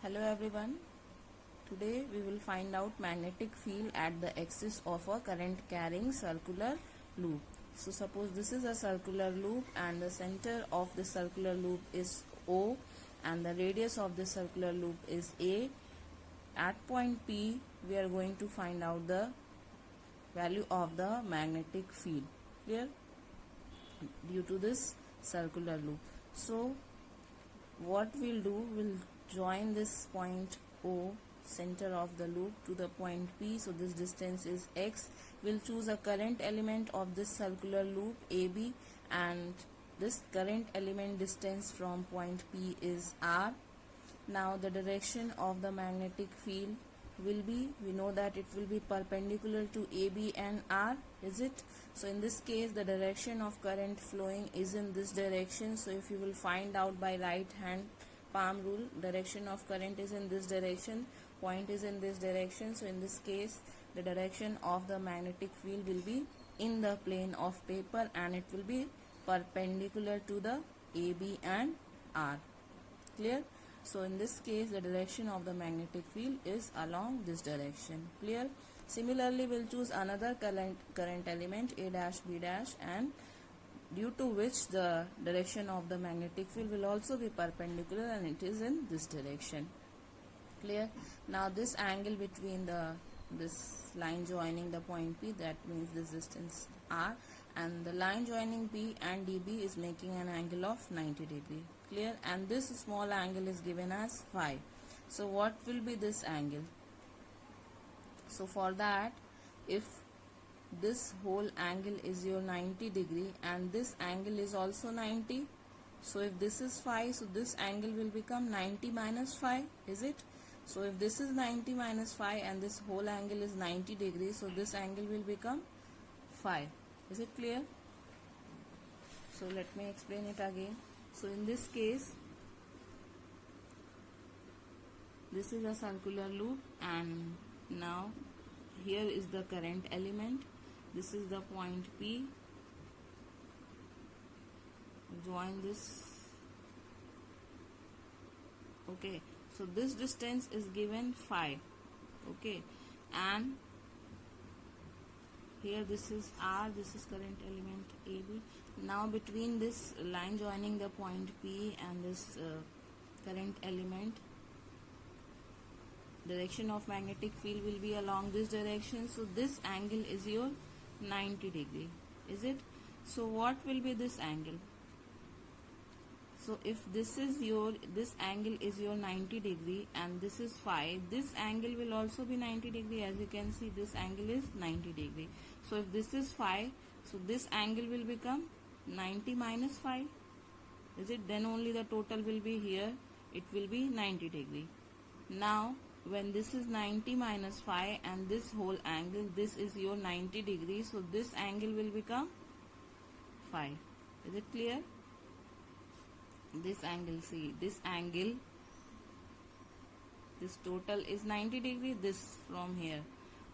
Hello everyone. Today we will find out magnetic field at the axis of a current carrying circular loop. So suppose this is a circular loop and the center of the circular loop is O and the radius of the circular loop is A. At point P we are going to find out the value of the magnetic field. Clear? Due to this circular loop. So what we'll do, we'll join this point O, center of the loop, to the point P. So this distance is x. We'll choose a current element of this circular loop AB, and this current element distance from point P is r. Now the direction of the magnetic field will be, we know that it will be perpendicular to AB and R, is it? So in this case the direction of current flowing is in this direction. So if you will find out by right hand palm rule, direction of current is in this direction, point is in this direction. So in this case the direction of the magnetic field will be in the plane of paper and it will be perpendicular to the AB and R. Clear? So in this case the direction of the magnetic field is along this direction. Clear? Similarly we'll choose another current element A dash B dash, and due to which the direction of the magnetic field will also be perpendicular and it is in this direction. Clear? Now this angle between this line joining the point P, that means this distance R, and the line joining P and DB is making an angle of 90 degree. Clear? And this small angle is given as phi. So what will be this angle? So for that, if this whole angle is your 90 degree and this angle is also 90, so if this is phi, so this angle will become 90 minus phi, is it? So if this is 90 minus phi and this whole angle is 90 degrees, so this angle will become phi. Is it clear? So let me explain it again. So in this case, this is a circular loop and now here is the current element. This is the point P. Join this. Okay. So this distance is given phi. Okay. And here this is R, this is current element AB. Now between this line joining the point P and this current element, direction of magnetic field will be along this direction. So this angle is your 90 degree, is it? So what will be this angle? So if this angle is your 90 degree and this is phi, this angle will also be 90 degree. As you can see, this angle is 90 degree. So if this is phi, so this angle will become 90 minus phi, is it? Then only the total will be here, it will be 90 degree. Now when this is 90 minus phi and this whole angle, this is your 90 degree, so this angle will become phi. Is it clear? This angle, see, this angle, this total is 90 degree, this from here,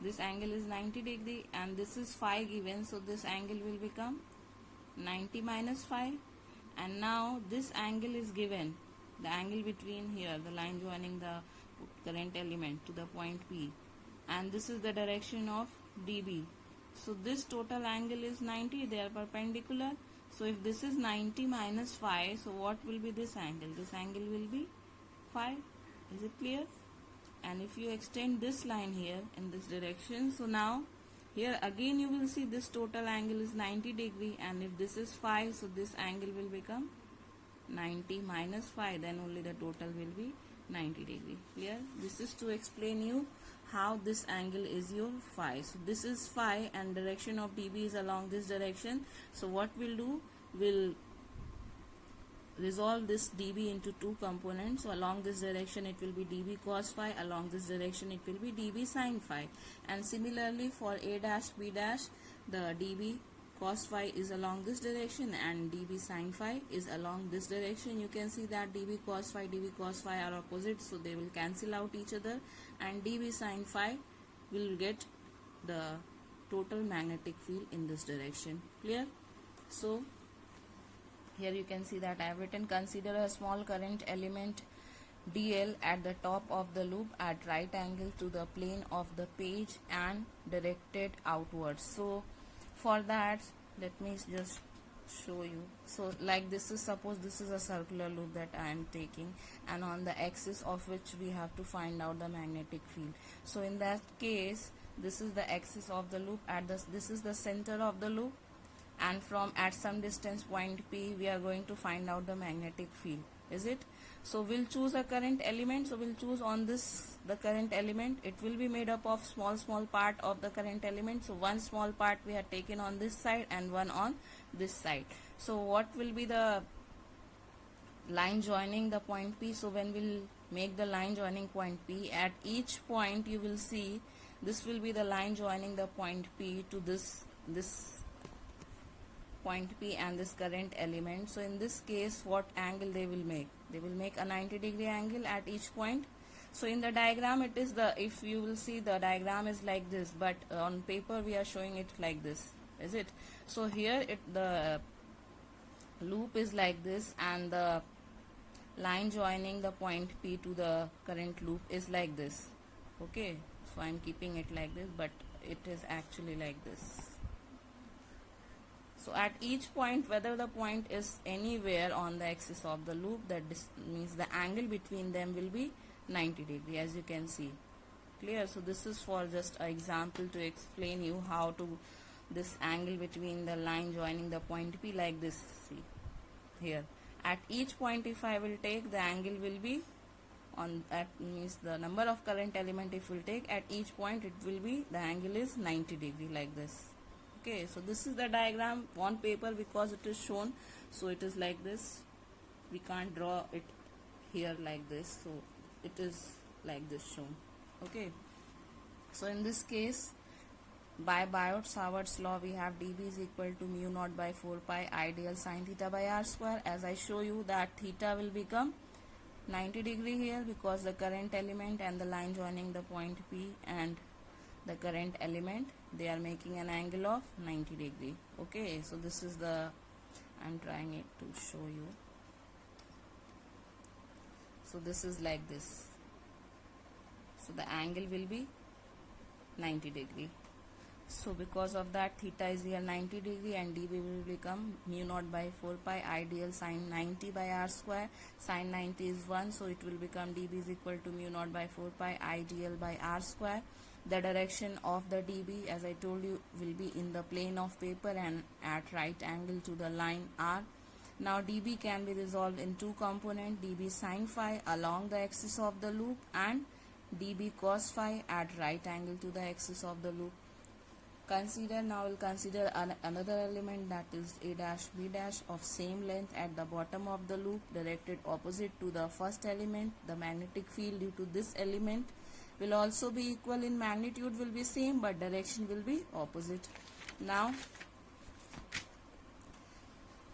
this angle is 90 degree and this is phi given, so this angle will become 90 minus phi. And now this angle is given, the angle between here, the line joining the current element to the point P, and this is the direction of DB. So this total angle is 90, they are perpendicular. So if this is 90 minus phi, so what will be this angle? This angle will be phi. Is it clear? And if you extend this line here in this direction, so now here again you will see this total angle is 90 degree, and if this is phi, so this angle will become 90 minus phi, then only the total will be 90 degree. Clear? This is to explain you how this angle is your phi. So this is phi and direction of dB is along this direction. So what we'll do, we'll resolve this dB into two components. So along this direction it will be dB cos phi, along this direction it will be dB sin phi. And similarly for A dash B dash, the dB cos phi is along this direction and dB sin phi is along this direction. You can see that dB cos phi are opposite, so they will cancel out each other, and dB sin phi will get the total magnetic field in this direction. Clear? So here you can see that I have written, consider a small current element dl at the top of the loop at right angle to the plane of the page and directed outwards. So for that, let me just show you. So like this is, suppose this is a circular loop that I am taking, and on the axis of which we have to find out the magnetic field. So in that case, this is the axis of the loop, at this is the center of the loop, and from at some distance point P we are going to find out the magnetic field, is it? So we'll choose a current element. So we'll choose on this the current element. It will be made up of small part of the current element. So one small part we have taken on this side and one on this side. So what will be the line joining the point P? So when we'll make the line joining point P, at each point you will see this will be the line joining the point P to this point P and this current element. So in this case, what angle they will make? They will make a 90-degree angle at each point. So in the diagram it is the, if you will see, the diagram is like this, but on paper we are showing it like this, is it? So here the loop is like this, and the line joining the point P to the current loop is like this. Okay, so I'm keeping it like this, but it is actually like this. So at each point, whether the point is anywhere on the axis of the loop, that means the angle between them will be 90 degree, as you can see. Clear? So this is for just an example to explain you how to this angle between the line joining the point P, like this. See here, at each point if I will take, the angle will be on, that means the number of current element if we'll take, at each point it will be, the angle is 90 degree, like this. Okay, so this is the diagram on paper because it is shown, so it is like this. We can't draw it here like this, so it is like this shown. Okay, so in this case, by Biot-Savart's law, we have dB is equal to mu naught by 4 pi ideal sine theta by r square. As I show you that theta will become 90 degree here, because the current element and the line joining the point P and the current element, they are making an angle of 90 degree. Okay, so this is the, I'm trying it to show you. So this is like this. So the angle will be 90 degree. So because of that, theta is here 90 degree, and dB will become mu naught by 4 pi ideal sine 90 by r square. Sine 90 is 1, so it will become dB is equal to mu naught by 4 pi ideal by r square. The direction of the dB, as I told you, will be in the plane of paper and at right angle to the line r. Now dB can be resolved in two components, dB sine phi along the axis of the loop and dB cos phi at right angle to the axis of the loop. Now we'll consider another element, that is a dash b dash of same length at the bottom of the loop, directed opposite to the first element. The magnetic field due to this element will also be equal in magnitude, will be same, but direction will be opposite. Now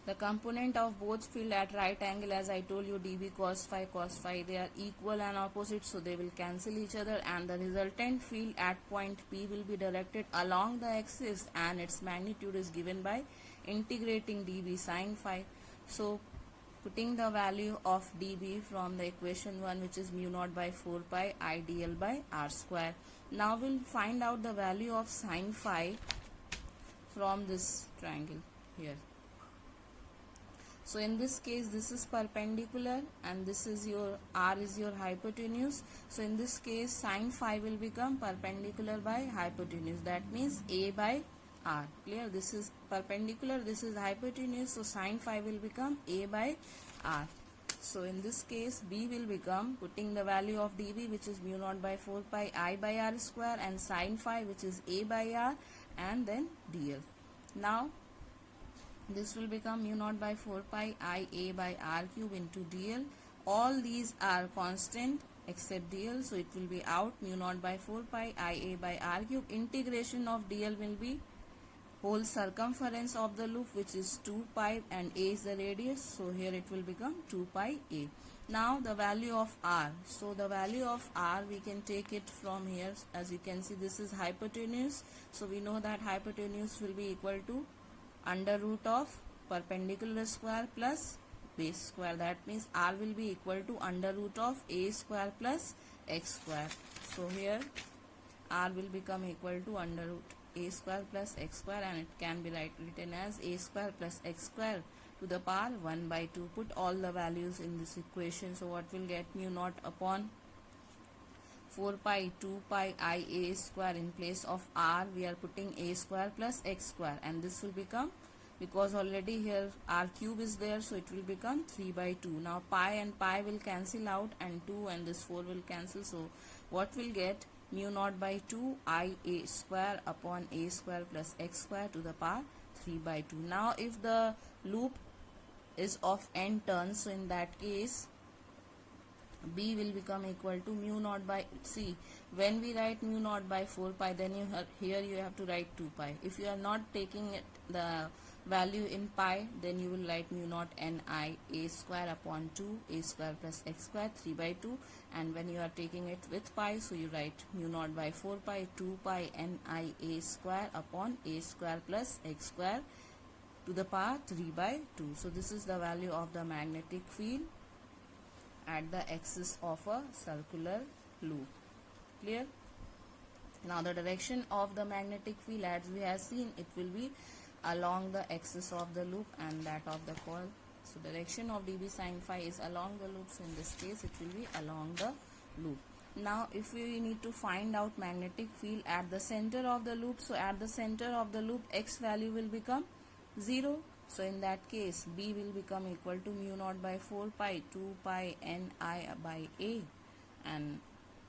the component of both field at right angle, as I told you, dB cos phi, they are equal and opposite, so they will cancel each other, and the resultant field at point P will be directed along the axis, and its magnitude is given by integrating dB sine phi. So putting the value of dB from the equation 1, which is mu naught by 4 pi ideal by r square. Now we'll find out the value of sine phi from this triangle here. So in this case, this is perpendicular and this is your r is your hypotenuse. So in this case, sine phi will become perpendicular by hypotenuse. That means a by r. Clear? This is perpendicular, this is hypotenuse. So sine phi will become a by r. So in this case, b will become, putting the value of dB, which is mu naught by 4 pi I by r square, and sine phi, which is a by r, and then dl. Now this will become mu naught by 4 pi I a by r cube into dl. All these are constant except dl, so it will be out mu naught by 4 pi I a by r cube. Integration of dl will be whole circumference of the loop, which is 2 pi, and a is the radius, so here it will become 2 pi a. Now the value of r. So the value of r, we can take it from here. As you can see, this is hypotenuse, so we know that hypotenuse will be equal to under root of perpendicular square plus base square. That means r will be equal to under root of a square plus x square. So here r will become equal to under root a square plus x square, and it can be written as a square plus x square to the power 1 by 2. Put all the values in this equation. So what will get? Mu naught upon 4 pi 2 pi I a square. In place of r we are putting a square plus x square, and this will become, because already here r cube is there, so it will become 3 by 2. Now pi and pi will cancel out, and 2 and this 4 will cancel. So what will get? Mu naught by 2 I a square upon a square plus x square to the power 3 by 2. Now if the loop is of n turns, so in that case b will become equal to mu naught by, see, when we write mu naught by 4 pi, then here you have to write 2 pi. If you are not taking it the value in pi, then you will write mu naught ni a square upon 2 a square plus x square 3 by 2, and when you are taking it with pi, so you write mu naught by 4 pi 2 pi ni a square upon a square plus x square to the power 3 by 2. So this is the value of the magnetic field at the axis of a circular loop. Clear? Now the direction of the magnetic field, as we have seen, it will be along the axis of the loop and that of the coil. So direction of dB sin phi is along the loop, so in this case it will be along the loop. Now if we need to find out magnetic field at the center of the loop, so at the center of the loop x value will become 0. So in that case b will become equal to mu naught by 4 pi 2 pi ni by a, and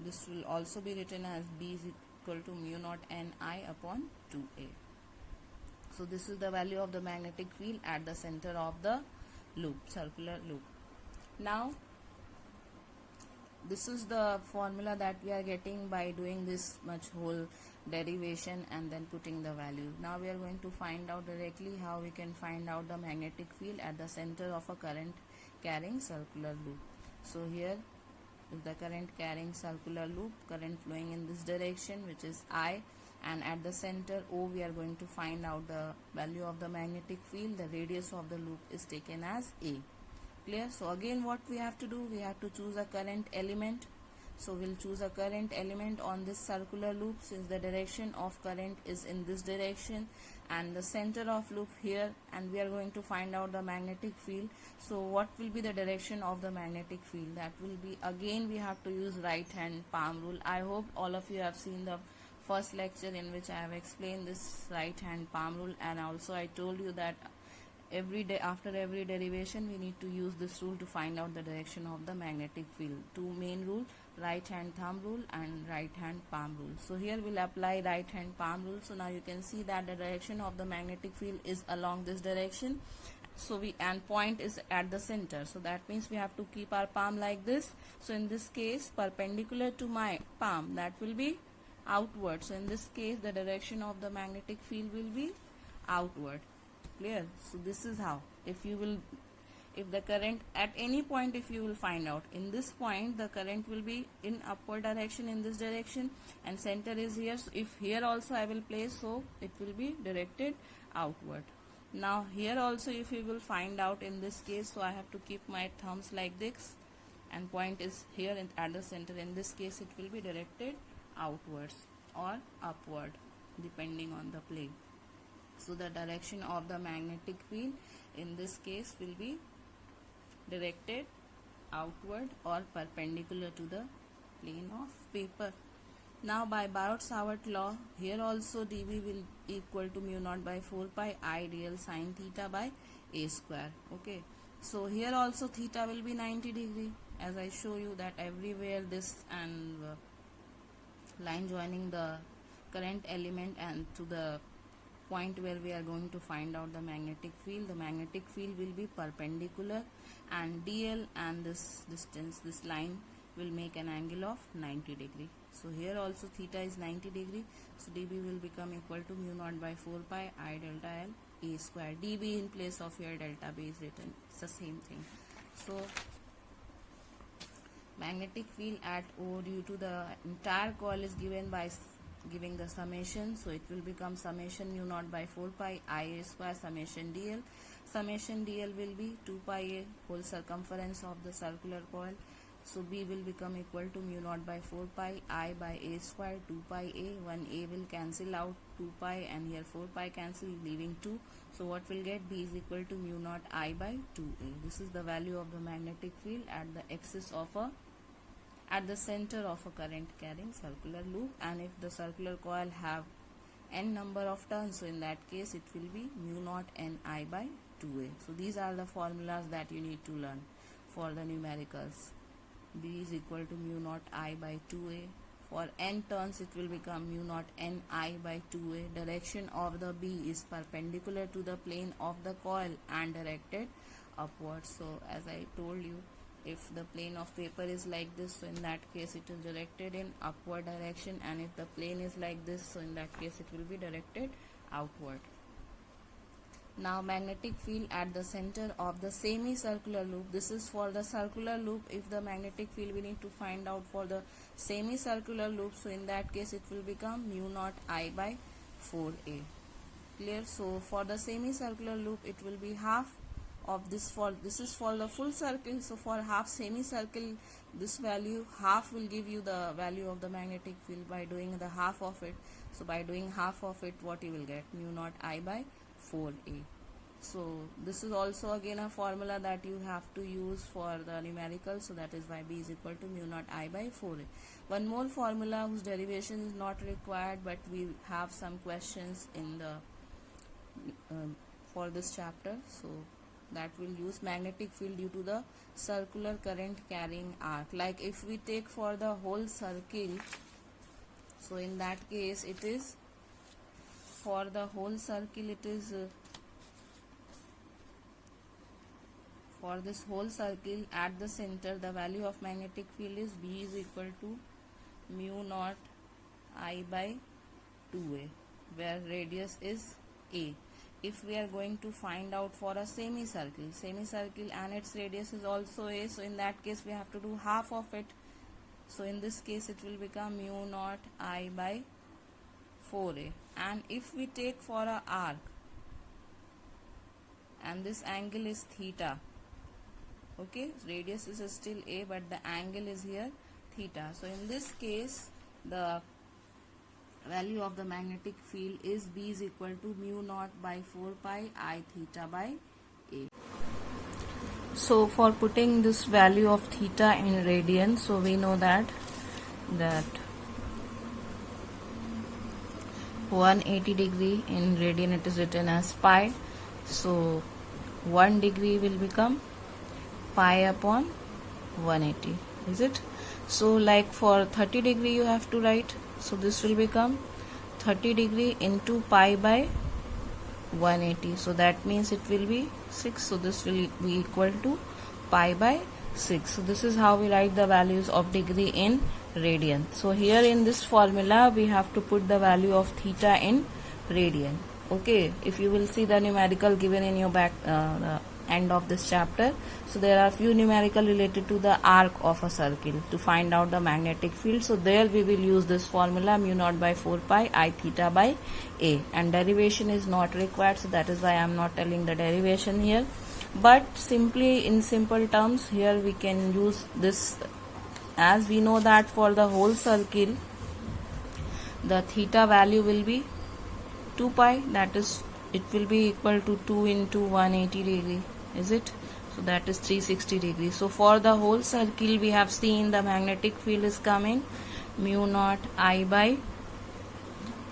this will also be written as b is equal to mu naught ni upon 2a. So this is the value of the magnetic field at the center of the loop, circular loop. Now this is the formula that we are getting by doing this much whole derivation and then putting the value. Now we are going to find out directly how we can find out the magnetic field at the center of a current carrying circular loop. So here is the current carrying circular loop, current flowing in this direction, which is I, and at the center O we are going to find out the value of the magnetic field. The radius of the loop is taken as A. Clear? So again what we have to do, we have to choose a current element. So we'll choose a current element on this circular loop, since the direction of current is in this direction and the center of loop here, and we are going to find out the magnetic field. So what will be the direction of the magnetic field? That will be, again we have to use right hand palm rule. I hope all of you have seen the first lecture in which I have explained this right hand palm rule, and also I told you that every day after every derivation we need to use this rule to find out the direction of the magnetic field. Two main rule, right hand thumb rule and right hand palm rule. So here we'll apply right hand palm rule. So now you can see that the direction of the magnetic field is along this direction. So and point is at the center, so that means we have to keep our palm like this. So in this case perpendicular to my palm, that will be outward. So in this case the direction of the magnetic field will be outward. Clear? So this is how, if the current at any point, if you will find out in this point the current will be in upward direction in this direction, and center is here. So if here also I will place, so it will be directed outward. Now here also if you will find out in this case, so I have to keep my thumbs like this and point is here at the center. In this case it will be directed outwards or upward depending on the plane. So the direction of the magnetic field in this case will be directed outward or perpendicular to the plane of paper. Now by Biot-Savart law, here also dB will equal to mu naught by 4 pi I dl sin theta by a square. Okay, so here also theta will be 90 degree, as I show you that everywhere this and line joining the current element and to the point where we are going to find out the magnetic field. The magnetic field will be perpendicular, and dl and this distance, this line will make an angle of 90 degree. So here also theta is 90 degree, so dB will become equal to mu naught by 4 pi I delta L a square. dB in place of here delta B is written, it's the same thing. So magnetic field at O due to the entire coil is given by giving the summation, so it will become summation mu naught by 4 pi I a square summation dl. Summation dl will be 2 pi a whole circumference of the circular coil. So B will become equal to mu naught by 4 pi I by a square 2 pi a. 1 a will cancel out 2 pi and here 4 pi cancel, leaving 2. So what will get? B is equal to mu naught I by 2a. This is the value of the magnetic field at the center of a current carrying circular loop, and if the circular coil have n number of turns, so in that case it will be mu naught Ni by 2a. So these are the formulas that you need to learn for the numericals. B is equal to mu naught I by 2a. For n turns it will become mu naught Ni by 2a. Direction of the B is perpendicular to the plane of the coil and directed upwards. So as I told you, if the plane of paper is like this, so in that case it is directed in upward direction, and if the plane is like this, so in that case it will be directed outward. Now magnetic field at the center of the semicircular loop. This is for the circular loop. If the magnetic field we need to find out for the semicircular loop, so in that case it will become mu naught I by 4a. Clear? So for the semicircular loop it will be half of this. This is for the full circle, so for half semicircle this value half will give you the value of the magnetic field by doing the half of it. So by doing half of it, what you will get? Mu naught I by 4a. So this is also again a formula that you have to use for the numerical, so that is why B is equal to mu naught I by 4a. One more formula whose derivation is not required, but we have some questions in the for this chapter, so that will use magnetic field due to the circular current carrying arc. Like if we take for the whole circle, so in that case it is for the whole circle, it is for this whole circle at the center the value of magnetic field is B is equal to mu naught I by 2a, where radius is a. If we are going to find out for a semicircle and its radius is also a, so in that case we have to do half of it. So in this case it will become mu naught I by 4a. And if we take for a arc and this angle is theta, okay, radius is still a but the angle is here theta, so in this case the value of the magnetic field is B is equal to mu naught by 4 pi I theta by a. So for putting this value of theta in radian, so we know that 180 degree in radian it is written as pi, so 1 degree will become pi upon 180, is it? So like for 30 degree you have to write, so this will become 30 degree into pi by 180, so that means it will be 6, so this will be equal to pi by 6. So this is how we write the values of degree in radian. So here in this formula we have to put the value of theta in radian. Okay, if you will see the numerical given in your back end of this chapter, so there are few numerical related to the arc of a circle to find out the magnetic field. So there we will use this formula mu naught by 4 pi I theta by a, and derivation is not required, so that is why I am not telling the derivation here, but simply in simple terms here we can use this, as we know that for the whole circle the theta value will be 2 pi, that is it will be equal to 2 into 180 degree, is it? So that is 360 degrees. So for the whole circle we have seen the magnetic field is coming mu naught I by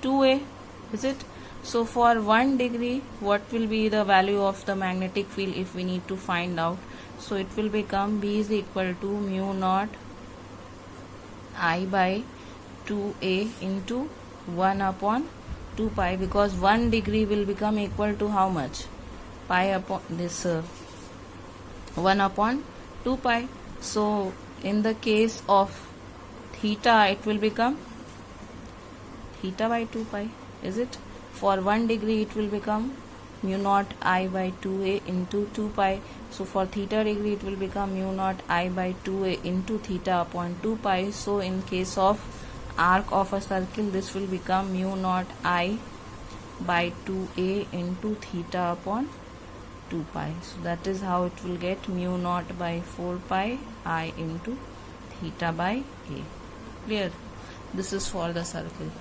2a, is it? So for 1 degree what will be the value of the magnetic field if we need to find out? So it will become B is equal to mu naught I by 2a into 1 upon 2 pi, because 1 degree will become equal to how much? Pi upon this 1 upon 2 pi. So in the case of theta it will become theta by 2 pi, is it? For 1 degree it will become mu naught I by 2a into 2 pi. So for theta degree it will become mu naught I by 2a into theta upon 2 pi. So in case of arc of a circle, this will become mu naught I by 2a into theta upon 2 pi. So that is how it will get mu naught by 4 pi I into theta by a. Clear? This is for the circle.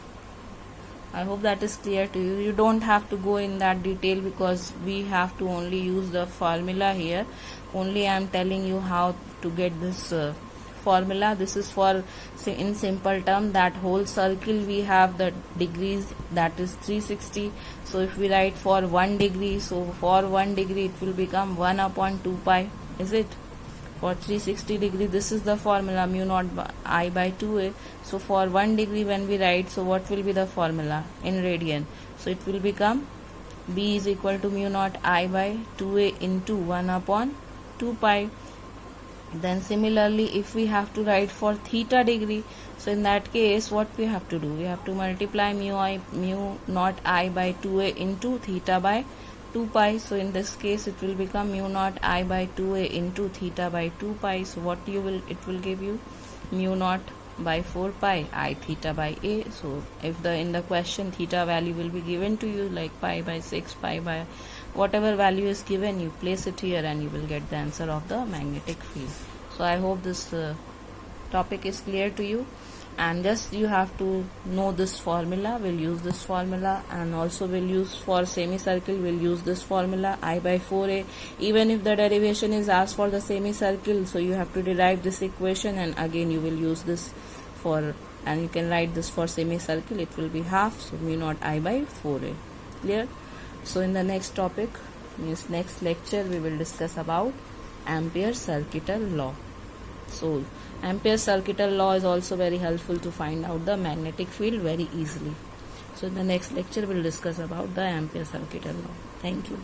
I hope that is clear to you. You don't have to go in that detail because we have to only use the formula here. Only I am telling you how to get this formula. This is for, in simple term, that whole circle we have the degrees, that is 360. So if we write for 1 degree, so for 1 degree it will become 1 upon 2 pi. Is it? For 360 degree, this is the formula, mu naught I by 2a. So for 1 degree when we write, so what will be the formula in radian? So it will become B is equal to mu naught I by 2a into 1 upon 2 pi. Then similarly, if we have to write for theta degree, so in that case what we have to do? We have to multiply mu naught I by 2a into theta by 2 pi. So in this case it will become mu naught I by 2a into theta by 2 pi. So what it will give you? Mu naught by 4 pi I theta by a. So if in the question theta value will be given to you, like pi by 6, pi by whatever value is given, you place it here and you will get the answer of the magnetic field. So I hope this topic is clear to you, and just you have to know this formula. We'll use this formula, and also we'll use for semicircle, we'll use this formula I by 4a. Even if the derivation is asked for the semicircle, so you have to derive this equation, and again you will use this for, and you can write this for semicircle. It will be half, so mu naught I by 4a. Clear? So in the next topic, means next lecture, we will discuss about Ampere's circuital law. So Ampere's circuital law is also very helpful to find out the magnetic field very easily. So in the next lecture, we will discuss about the Ampere's circuital law. Thank you.